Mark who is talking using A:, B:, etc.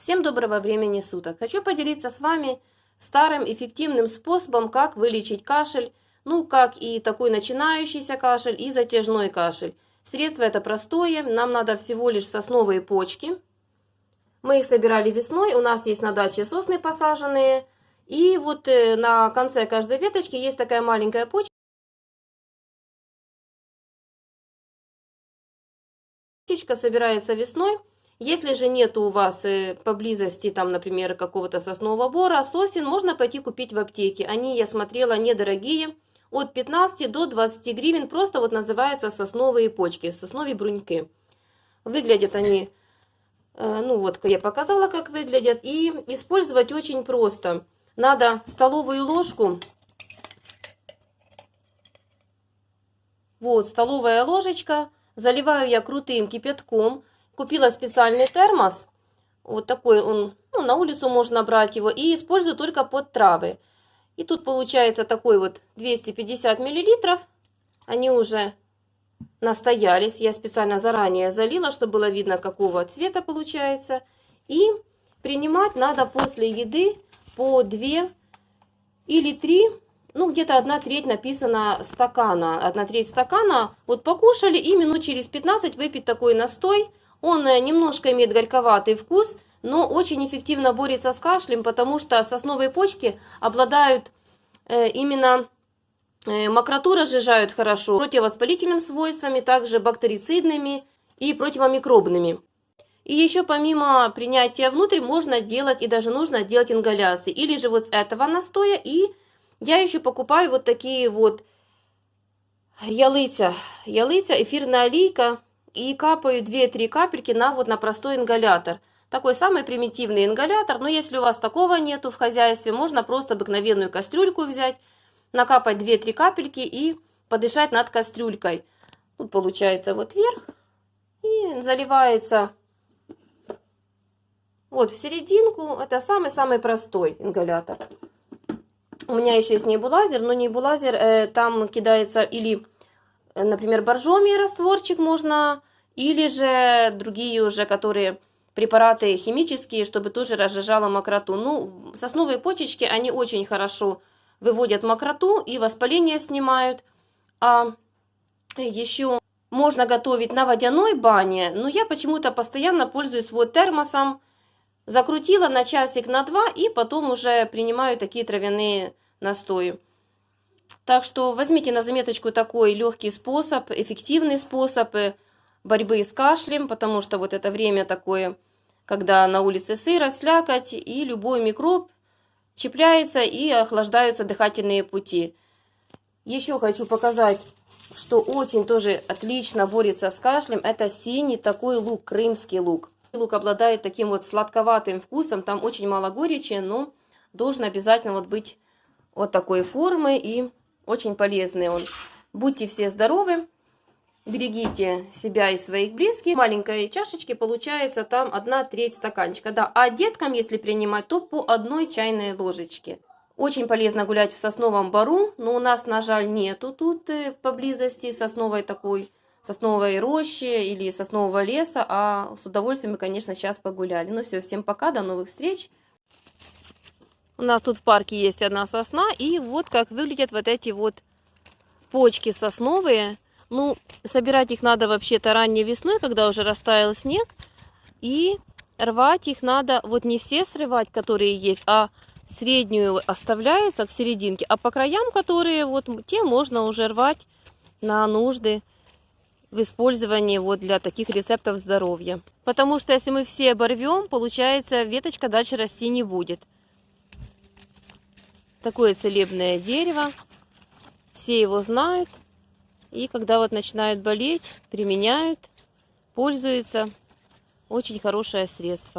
A: Всем доброго времени суток! Хочу поделиться с вами старым эффективным способом, как вылечить кашель, как и такой начинающийся кашель, и затяжной кашель. Средство это простое, нам надо всего лишь сосновые почки. Мы их собирали весной, у нас есть на даче сосны посаженные, и вот на конце каждой веточки есть такая маленькая почка. Почечка собирается весной. Если же нет у вас поблизости, там, например, какого-то соснового бора, сосен, можно пойти купить в аптеке. Они, я смотрела, недорогие, от 15 до 20 гривен, просто вот называются сосновые почки, сосновые бруньки. Выглядят они, вот я показала, как выглядят, и использовать очень просто. Надо столовую ложку, вот столовая ложечка, заливаю я крутым кипятком. Купила специальный термос, вот такой он, на улицу можно брать его, и использую только под травы. И тут получается такой вот 250 миллилитров, они уже настоялись, я специально заранее залила, чтобы было видно, какого цвета получается. И принимать надо после еды по 2 или 3, где-то 1/3 написано стакана, 1/3 стакана. Вот покушали и минут через 15 выпить такой настой. Он немножко имеет горьковатый вкус, но очень эффективно борется с кашлем, потому что сосновые почки обладают именно мокроту разжижают хорошо, противовоспалительными свойствами, также бактерицидными и противомикробными. И еще помимо принятия внутрь можно делать и даже нужно делать ингаляции. Или же вот с этого настоя. И я еще покупаю вот такие вот ялыця, эфирная олейка. И капаю 2-3 капельки на простой ингалятор. Такой самый примитивный ингалятор. Но если у вас такого нету в хозяйстве, можно просто обыкновенную кастрюльку взять, накапать 2-3 капельки и подышать над кастрюлькой. Тут получается вот вверх и заливается вот в серединку. Это самый-самый простой ингалятор. У меня еще есть небулайзер, но небулайзер там кидается или, например, боржоми растворчик можно, или же другие уже, которые препараты химические, чтобы тоже разжижало мокроту. Сосновые почечки, они очень хорошо выводят мокроту и воспаление снимают. А еще можно готовить на водяной бане, но я почему-то постоянно пользуюсь вот термосом. Закрутила на часик, на 2 и потом уже принимаю такие травяные настои. Так что возьмите на заметочку такой легкий способ, эффективный способ борьбы с кашлем, потому что вот это время такое, когда на улице сыро, слякоть, и любой микроб чепляется и охлаждаются дыхательные пути. Еще хочу показать, что очень тоже отлично борется с кашлем. Это синий такой лук, крымский лук. Лук обладает таким вот сладковатым вкусом, там очень мало горечи, но должен обязательно быть вот такой формы и очень полезный он. Будьте все здоровы, берегите себя и своих близких. В маленькой чашечке получается там 1/3 стаканчика. Да, а деткам, если принимать, то по 1 чайной ложечке. Очень полезно гулять в сосновом бору, но у нас, на жаль, нету тут поблизости сосновой рощи или соснового леса, а с удовольствием мы, конечно, сейчас погуляли. Ну все, всем пока, до новых встреч. У нас тут в парке есть одна сосна, и вот как выглядят вот эти вот почки сосновые. Собирать их надо вообще-то ранней весной, когда уже растаял снег, и рвать их надо, вот не все срывать, которые есть, а среднюю оставляется в серединке, а по краям, которые те можно уже рвать на нужды в использовании для таких рецептов здоровья. Потому что если мы все оборвем, получается, веточка дальше расти не будет. Такое целебное дерево, все его знают, и когда начинают болеть, применяют, пользуются. Очень хорошее средство.